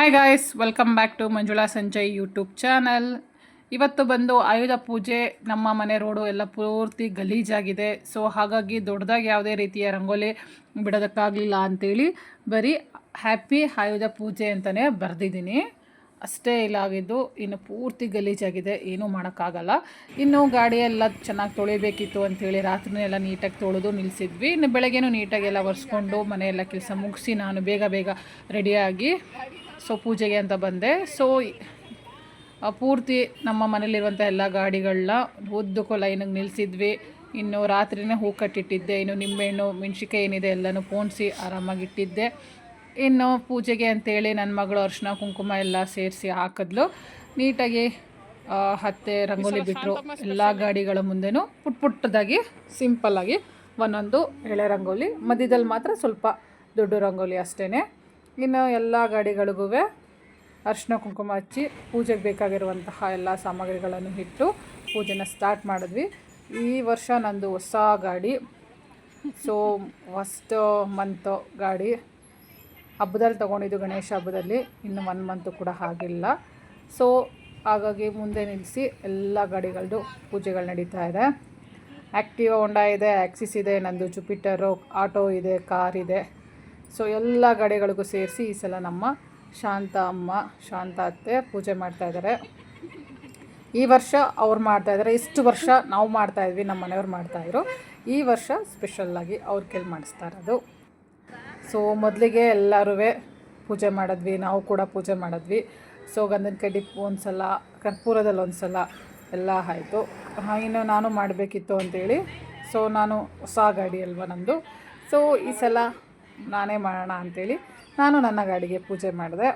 Hi guys, welcome back to Manjula Sanjay YouTube channel. ಇವತ್ತು ಬಂದು ಆಯುಧ ಪೂಜೆ. ನಮ್ಮ ಮನೆ ರೋಡು ಎಲ್ಲ ಪೂರ್ತಿ ಗಲೀಜಾಗಿದೆ. ಸೊ ಹಾಗಾಗಿ ದೊಡ್ಡದಾಗಿ ಯಾವುದೇ ರೀತಿಯ ರಂಗೋಲಿ ಬಿಡೋದಕ್ಕಾಗಲಿಲ್ಲ ಅಂಥೇಳಿ ಬರೀ ಹ್ಯಾಪಿ ಆಯುಧ ಪೂಜೆ ಅಂತಲೇ ಬರೆದಿದ್ದೀನಿ. ಅಷ್ಟೇ ಇಲ್ಲ ಆಗಿದ್ದು, ಇನ್ನು ಪೂರ್ತಿ ಗಲೀಜಾಗಿದೆ, ಏನೂ ಮಾಡೋಕ್ಕಾಗಲ್ಲ. ಇನ್ನು ಗಾಡಿಯೆಲ್ಲ ಚೆನ್ನಾಗಿ ತೊಳಿಬೇಕಿತ್ತು ಅಂಥೇಳಿ ರಾತ್ರಿನೆಲ್ಲ ನೀಟಾಗಿ ತೊಳೆದು ನಿಲ್ಲಿಸಿದ್ವಿ. ಇನ್ನು ಬೆಳಗ್ಗೆನೂ ನೀಟಾಗಿ ಎಲ್ಲ ಒರೆಸ್ಕೊಂಡು ಮನೆಯೆಲ್ಲ ಕೆಲಸ ಮುಗಿಸಿ ನಾನು ಬೇಗ ರೆಡಿಯಾಗಿ ಪೂಜೆಗೆ ಅಂತ ಬಂದೆ. ಪೂರ್ತಿ ನಮ್ಮ ಮನೇಲಿರುವಂಥ ಎಲ್ಲ ಗಾಡಿಗಳನ್ನ ಉದ್ದಕ್ಕೂ ಲೈನಿಗೆ ನಿಲ್ಲಿಸಿದ್ವಿ. ಇನ್ನು ರಾತ್ರಿನೇ ಹೂ ಕಟ್ಟಿಟ್ಟಿದ್ದೆ. ಇನ್ನು ನಿಂಬೆಹಣ್ಣು ಮೆಣ್ಸಿಕಾಯಿ ಏನಿದೆ ಎಲ್ಲನೂ ಪೋಣಿಸಿ ಆರಾಮಾಗಿಟ್ಟಿದ್ದೆ. ಇನ್ನು ಪೂಜೆಗೆ ಅಂತೇಳಿ ನನ್ನ ಮಗಳು ಅರಿಶಿನ ಕುಂಕುಮ ಎಲ್ಲ ಸೇರಿಸಿ ಹಾಕಿದ್ಲು. ನೀಟಾಗಿ ಹತ್ತೆ ರಂಗೋಲಿ ಬಿಟ್ಟರು. ಎಲ್ಲ ಗಾಡಿಗಳ ಮುಂದೆನೂ ಪುಟ್ಟದಾಗಿ ಸಿಂಪಲ್ಲಾಗಿ ಒಂದೊಂದು ಎಳೆ ರಂಗೋಲಿ, ಮಧ್ಯದಲ್ಲಿ ಮಾತ್ರ ಸ್ವಲ್ಪ ದೊಡ್ಡ ರಂಗೋಲಿ ಅಷ್ಟೇ. ಇನ್ನು ಎಲ್ಲ ಗಾಡಿಗಳಿಗೂ ಅರಿಶಿನ ಕುಂಕುಮ ಹಚ್ಚಿ ಪೂಜೆಗೆ ಬೇಕಾಗಿರುವಂತಹ ಎಲ್ಲ ಸಾಮಗ್ರಿಗಳನ್ನು ಇಟ್ಟು ಪೂಜೆನ ಸ್ಟಾರ್ಟ್ ಮಾಡಿದ್ವಿ. ಈ ವರ್ಷ ನಂದು ಹೊಸ ಗಾಡಿ. ಫಸ್ಟ್ ಮಂತು ಗಾಡಿ ಹಬ್ಬದಲ್ಲಿ ತೊಗೊಂಡಿದ್ದು, ಗಣೇಶ ಹಬ್ಬದಲ್ಲಿ. ಇನ್ನು 1 ಮಂತು ಕೂಡ ಆಗಿಲ್ಲ. ಹಾಗಾಗಿ ಮುಂದೆ ನಿಲ್ಲಿಸಿ ಎಲ್ಲ ಗಾಡಿಗಳದ್ದು ಪೂಜೆಗಳು ನಡೀತಾ ಇದೆ. ಆ್ಯಕ್ಟಿವಾ ಹೋಂಡಾ ಇದೆ, ಆ್ಯಕ್ಸಿಸ್ ಇದೆ, ನಂದು ಜುಪಿಟರು, ಆಟೋ ಇದೆ, ಕಾರ್ ಇದೆ. ಎಲ್ಲ ಗಾಡಿಗಳಿಗೂ ಸೇರಿಸಿ ಈ ಸಲ ನಮ್ಮ ಶಾಂತ ಅಮ್ಮ, ಶಾಂತ ಅತ್ತೆ ಪೂಜೆ ಮಾಡ್ತಾಯಿದ್ದಾರೆ. ಈ ವರ್ಷ ಅವ್ರು ಮಾಡ್ತಾಯಿದ್ದಾರೆ. ಇಷ್ಟು ವರ್ಷ ನಾವು ಮಾಡ್ತಾಯಿದ್ವಿ, ನಮ್ಮ ಮನೆಯವ್ರು ಮಾಡ್ತಾಯಿದ್ರು. ಈ ವರ್ಷ ಸ್ಪೆಷಲ್ಲಾಗಿ ಅವ್ರ ಕೈಲಿ ಮಾಡಿಸ್ತಾ ಇರೋದು. ಮೊದಲಿಗೆ ಎಲ್ಲರೂ ಪೂಜೆ ಮಾಡಿದ್ವಿ, ನಾವು ಕೂಡ ಪೂಜೆ ಮಾಡಿದ್ವಿ. ಗಂಧದ ಕಡ್ಡಿ ಒಂದು ಸಲ, ಕರ್ಪೂರದಲ್ಲಿ ಒಂದು ಸಲ ಎಲ್ಲ ಆಯಿತು. ಇನ್ನು ನಾನು ಮಾಡಬೇಕಿತ್ತು ಅಂಥೇಳಿ ನಾನು ಹೊಸ ಗಾಡಿ ಅಲ್ವ ನಮ್ಮದು. ಈ ಸಲ ನಾನೇ ಮಾಡೋಣ ಅಂಥೇಳಿ ನಾನು ನನ್ನ ಗಾಡಿಗೆ ಪೂಜೆ ಮಾಡಿದೆ.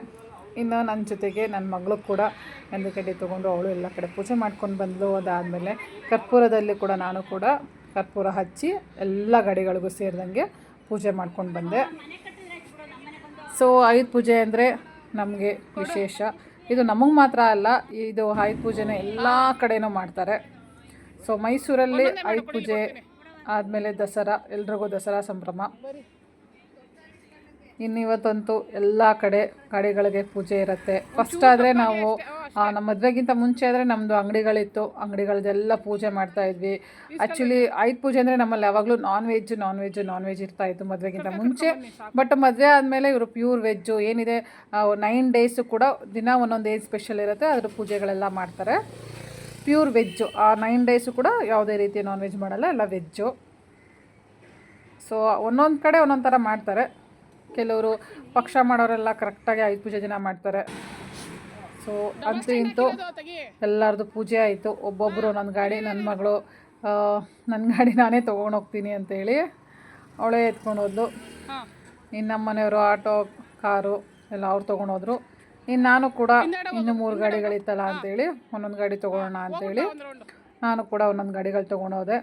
ಇನ್ನು ನನ್ನ ಜೊತೆಗೆ ನನ್ನ ಮಗಳು ಕೂಡ ಗಂಧದ ಕಡ್ಡಿ ತೊಗೊಂಡು ಅವಳು ಎಲ್ಲ ಕಡೆ ಪೂಜೆ ಮಾಡ್ಕೊಂಡು ಬಂದಳು. ಅದಾದಮೇಲೆ ಕರ್ಪೂರದಲ್ಲಿ ಕೂಡ ನಾನು ಕೂಡ ಕರ್ಪೂರ ಹಚ್ಚಿ ಎಲ್ಲ ಗಾಡಿಗಳಿಗೂ ಸೇರಿದಂಗೆ ಪೂಜೆ ಮಾಡ್ಕೊಂಡು ಬಂದೆ. ಆಯುಧ ಪೂಜೆ ಅಂದರೆ ನಮಗೆ ವಿಶೇಷ. ಇದು ನಮಗೆ ಮಾತ್ರ ಅಲ್ಲ, ಇದು ಆಯುಧ ಪೂಜೆನ ಎಲ್ಲ ಕಡೆಯೂ ಮಾಡ್ತಾರೆ. ಮೈಸೂರಲ್ಲಿ ಆಯುಧ ಪೂಜೆ ಆದಮೇಲೆ ದಸರಾ, ಎಲ್ರಿಗೂ ದಸರಾ ಸಂಭ್ರಮ. ಇನ್ನು ಇವತ್ತಂತೂ ಎಲ್ಲ ಕಡೆ ಗಾಡಿಗಳಿಗೆ ಪೂಜೆ ಇರುತ್ತೆ. ಫಸ್ಟ್ ಆದರೆ ನಾವು ನಮ್ಮ ಮದುವೆಗಿಂತ ಮುಂಚೆ ಆದರೆ ನಮ್ಮದು ಅಂಗಡಿಗಳಿತ್ತು, ಅಂಗಡಿಗಳದ್ದೆಲ್ಲ ಪೂಜೆ ಮಾಡ್ತಾಯಿದ್ವಿ. ಆ್ಯಕ್ಚುಲಿ ಆಯುಧ ಪೂಜೆ ಅಂದರೆ ನಮ್ಮಲ್ಲಿ ಯಾವಾಗಲೂ ನಾನ್ ವೆಜ್ ಇರ್ತಾಯಿತ್ತು ಮದುವೆಗಿಂತ ಮುಂಚೆ. ಬಟ್ ಮದುವೆ ಆದಮೇಲೆ ಇವರು ಪ್ಯೂರ್ ವೆಜ್ಜು ಏನಿದೆ 9 ಡೇಸು ಕೂಡ ದಿನ ಒಂದೊಂದು ಏಜ್ ಸ್ಪೆಷಲ್ ಇರುತ್ತೆ, ಅದ್ರ ಪೂಜೆಗಳೆಲ್ಲ ಮಾಡ್ತಾರೆ. ಪ್ಯೂರ್ ವೆಜ್ಜು ಆ 9 ಡೇಸು ಕೂಡ ಯಾವುದೇ ರೀತಿ ನಾನ್ ವೆಜ್ ಮಾಡಲ್ಲ, ಎಲ್ಲ ವೆಜ್ಜು. ಒಂದೊಂದು ಕಡೆ ಒಂದೊಂದು ಥರ ಮಾಡ್ತಾರೆ. ಕೆಲವರು ಪಕ್ಷ ಮಾಡೋರೆಲ್ಲ ಕರೆಕ್ಟಾಗಿ ಆಯುಧ ಪೂಜೆ ದಿನ ಮಾಡ್ತಾರೆ. ಅಂತೂ ಇಂತೂ ಎಲ್ಲರದ್ದು ಪೂಜೆ ಆಯಿತು. ಒಬ್ಬೊಬ್ಬರು ಒಂದೊಂದು ಗಾಡಿ, ನನ್ನ ಮಗಳು ನನ್ನ ಗಾಡಿ ನಾನೇ ತೊಗೊಂಡೋಗ್ತೀನಿ ಅಂತೇಳಿ ಅವಳೇ ಎತ್ಕೊಂಡು ಹೋದ್ಲು. ಇನ್ನು ನಮ್ಮ ಮನೆಯವರು ಆಟೋ, ಕಾರು ಎಲ್ಲ ಅವ್ರು ತೊಗೊಂಡೋದ್ರು. ಇನ್ನು ನಾನು ಕೂಡ ಇನ್ನೂ 3 ಗಾಡಿಗಳಿತ್ತಲ್ಲ ಅಂಥೇಳಿ ಒಂದೊಂದು ಗಾಡಿ ತೊಗೊಳ್ಳೋಣ ಅಂಥೇಳಿ ನಾನು ಕೂಡ ಒಂದೊಂದು ಗಾಡಿಗಳು ತೊಗೊಂಡೋದೆ.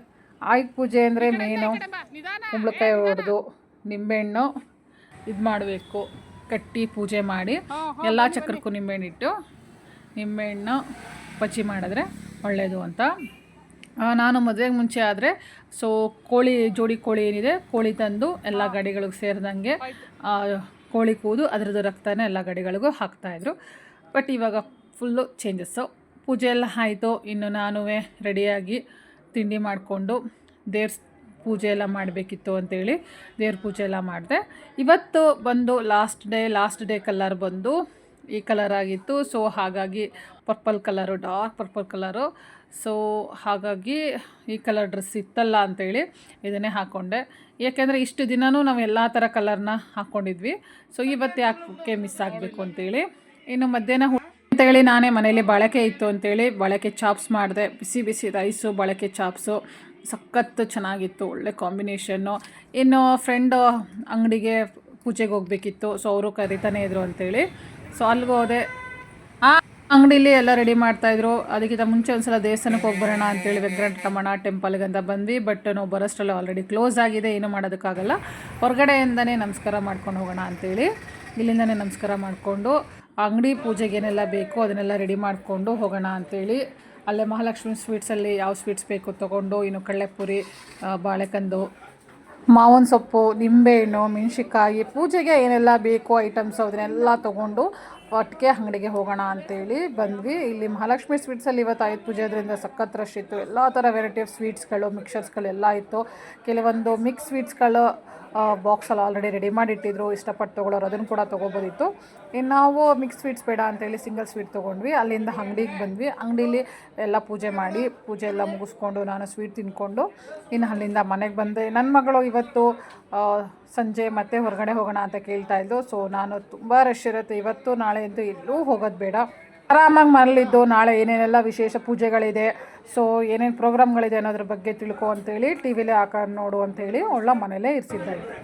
ಆಯುಧ ಪೂಜೆ ಅಂದರೆ ಮೇನು ಕುಂಬಳಕಾಯಿ ಹೊಡೆದು ನಿಂಬೆಹಣ್ಣು ಇದು ಮಾಡಬೇಕು, ಕಟ್ಟಿ ಪೂಜೆ ಮಾಡಿ ಎಲ್ಲ ಚಕ್ರಕ್ಕೂ ನಿಂಬೆಹಣ್ಣು ಬಜ್ಜಿ ಮಾಡಿದ್ರೆ ಒಳ್ಳೆಯದು ಅಂತ. ನಾನು ಮದುವೆಗೆ ಮುಂಚೆ ಆದರೆ ಜೋಡಿ ಕೋಳಿ ಏನಿದೆ, ಕೋಳಿ ತಂದು ಎಲ್ಲ ಗಾಡಿಗಳಿಗೆ ಸೇರಿದಂಗೆ ಕೋಳಿ ಕೂದು ಅದರದ್ದು ರಕ್ತನ ಎಲ್ಲ ಗಾಡಿಗಳಿಗೂ ಹಾಕ್ತಾಯಿದ್ರು. ಬಟ್ ಇವಾಗ ಫುಲ್ಲು ಚೇಂಜಸ್ಸು. ಪೂಜೆ ಎಲ್ಲ ಆಯಿತು. ಇನ್ನು ನಾನು ರೆಡಿಯಾಗಿ ತಿಂಡಿ ಮಾಡಿಕೊಂಡು ದೇವ್ರ ಪೂಜೆ ಎಲ್ಲ ಮಾಡಬೇಕಿತ್ತು ಅಂಥೇಳಿ ದೇವ್ರ ಪೂಜೆ ಎಲ್ಲ ಮಾಡಿದೆ. ಇವತ್ತು ಬಂದು ಲಾಸ್ಟ್ ಡೇ ಕಲರ್ ಬಂದು ಈ ಕಲರ್ ಆಗಿತ್ತು. ಹಾಗಾಗಿ purple colour, dark purple colour. ಹಾಗಾಗಿ ಈ ಕಲರ್ ಡ್ರೆಸ್ ಇತ್ತಲ್ಲ ಅಂಥೇಳಿ ಇದನ್ನೇ ಹಾಕ್ಕೊಂಡೆ. ಏಕೆಂದರೆ ಇಷ್ಟು ದಿನವೂ ನಾವು ಎಲ್ಲ ಥರ ಕಲರ್ನ ಹಾಕ್ಕೊಂಡಿದ್ವಿ. ಇವತ್ತು ಯಾಕೆ ಮಿಸ್ ಆಗಬೇಕು ಅಂಥೇಳಿ. ಇನ್ನು ಮಧ್ಯಾಹ್ನ ಅಂತೇಳಿ ನಾನೇ ಮನೇಲಿ ಬಾಳೆಕೆ ಇತ್ತು ಅಂಥೇಳಿ ಬಾಳೆಕೆ ಚಾಪ್ಸ್ ಮಾಡಿದೆ. ಬಿಸಿ ರೈಸು, ಬಾಳೆಕೆ ಚಾಪ್ಸು ಸಖತ್ತು ಚೆನ್ನಾಗಿತ್ತು, ಒಳ್ಳೆ ಕಾಂಬಿನೇಷನ್ನು. ಇನ್ನು ಫ್ರೆಂಡು ಅಂಗಡಿಗೆ ಪೂಜೆಗೆ ಹೋಗಬೇಕಿತ್ತು, ಅವರು ಕರಿತಾನೆ ಇದ್ರು ಅಂಥೇಳಿ ಅಲ್ಲಿಗೆ ಹೋದೆ. ಆ ಅಂಗಡೀಲಿ ಎಲ್ಲ ರೆಡಿ ಮಾಡ್ತಾಯಿದ್ರು. ಅದಕ್ಕಿಂತ ಮುಂಚೆ ಒಂದು ಸಲ ದೇವಸ್ಥಾನಕ್ಕೆ ಹೋಗಿ ಬರೋಣ ಅಂಥೇಳಿ ವೆಂಕಟರಮಣ ಟೆಂಪಲ್ಗೆ ಅಂತ ಬಂದ್ವಿ. ಬಟ್ ನಾವು ಬರೋಷ್ಟರಲ್ಲಿ ಆಲ್ರೆಡಿ ಕ್ಲೋಸ್ ಆಗಿದೆ, ಏನೂ ಮಾಡೋದಕ್ಕಾಗಲ್ಲ. ಹೊರಗಡೆಯಿಂದನೇ ನಮಸ್ಕಾರ ಮಾಡ್ಕೊಂಡು ಹೋಗೋಣ ಅಂಥೇಳಿ ಇಲ್ಲಿಂದನೇ ನಮಸ್ಕಾರ ಮಾಡಿಕೊಂಡು ಅಂಗಡಿ ಪೂಜೆಗೆ ಏನೆಲ್ಲ ಬೇಕೋ ಅದನ್ನೆಲ್ಲ ರೆಡಿ ಮಾಡಿಕೊಂಡು ಹೋಗೋಣ ಅಂಥೇಳಿ ಅಲ್ಲೇ ಮಹಾಲಕ್ಷ್ಮಿ ಸ್ವೀಟ್ಸಲ್ಲಿ ಯಾವ ಸ್ವೀಟ್ಸ್ ಬೇಕು ತೊಗೊಂಡು, ಇನ್ನು ಕಳ್ಳೆಪುರಿ, ಬಾಳೆಕಂದು, ಮಾವಿನ ಸೊಪ್ಪು, ನಿಂಬೆಹಣ್ಣು, ಮೆಣಸಿನ್ಕಾಯಿ, ಪೂಜೆಗೆ ಏನೆಲ್ಲ ಬೇಕು ಐಟಮ್ಸ್ ಅದನ್ನೆಲ್ಲ ತೊಗೊಂಡು ಒಟ್ಟಿಗೆ ಅಂಗಡಿಗೆ ಹೋಗೋಣ ಅಂತೇಳಿ ಬಂದ್ವಿ. ಇಲ್ಲಿ ಮಹಾಲಕ್ಷ್ಮಿ ಸ್ವೀಟ್ಸಲ್ಲಿ ಇವತ್ತು ಆಯುಧ ಪೂಜೆ ಅದರಿಂದ ಸಖತ್ ರಶ್ ಇತ್ತು. ಎಲ್ಲ ಥರ ವೆರೈಟಿ ಆಫ್ ಸ್ವೀಟ್ಸ್ಗಳು, ಮಿಕ್ಸರ್ಸ್ಗಳೆಲ್ಲ ಇತ್ತು. ಕೆಲವೊಂದು ಮಿಕ್ಸ್ ಸ್ವೀಟ್ಸ್ಗಳು ಬಾಕ್ಸಲ್ಲಿ ಆಲ್ರೆಡಿ ರೆಡಿ ಮಾಡಿಟ್ಟಿದ್ರು, ಇಷ್ಟಪಟ್ಟು ತೊಗೊಳೋರು ಅದನ್ನು ಕೂಡ ತೊಗೋಬೋದಿತ್ತು. ಇನ್ನು ನಾವು ಮಿಕ್ಸ್ ಸ್ವೀಟ್ಸ್ ಬೇಡ ಅಂತೇಳಿ ಸಿಂಗಲ್ ಸ್ವೀಟ್ ತೊಗೊಂಡ್ವಿ. ಅಲ್ಲಿಂದ ಅಂಗಡಿಗೆ ಬಂದ್ವಿ. ಅಂಗಡೀಲಿ ಎಲ್ಲ ಪೂಜೆ ಮಾಡಿ, ಪೂಜೆ ಎಲ್ಲ ಮುಗಿಸ್ಕೊಂಡು ನಾನು ಸ್ವೀಟ್ ತಿಂದ್ಕೊಂಡು ಇನ್ನು ಅಲ್ಲಿಂದ ಮನೆಗೆ ಬಂದೆ. ನನ್ನ ಮಗಳು ಇವತ್ತು ಸಂಜೆ ಮತ್ತೆ ಹೊರಗಡೆ ಹೋಗೋಣ ಅಂತ ಕೇಳ್ತಾಯಿದ್ದು. ಸೊ ನಾನು ತುಂಬ ರಶ್ ಇರುತ್ತೆ ಇವತ್ತು, ನಾಳೆ ಅಂತೂ ಎಲ್ಲೂ ಹೋಗೋದು ಬೇಡ, ಆರಾಮಾಗಿ ಮನೇಲಿದ್ದು ನಾಳೆ ಏನೇನೆಲ್ಲ ವಿಶೇಷ ಪೂಜೆಗಳಿದೆ, ಸೊ ಏನೇನು ಪ್ರೋಗ್ರಾಮ್ಗಳಿದೆ ಅನ್ನೋದ್ರ ಬಗ್ಗೆ ತಿಳ್ಕೊ ಅಂತೇಳಿ ಟಿ ವಿಲೇ ಹಾಕೊಂಡು ನೋಡು ಅಂತೇಳಿ ಅವಳ ಮನೇಲೇ ಇರಿಸಿದ್ದಾಯಿತು.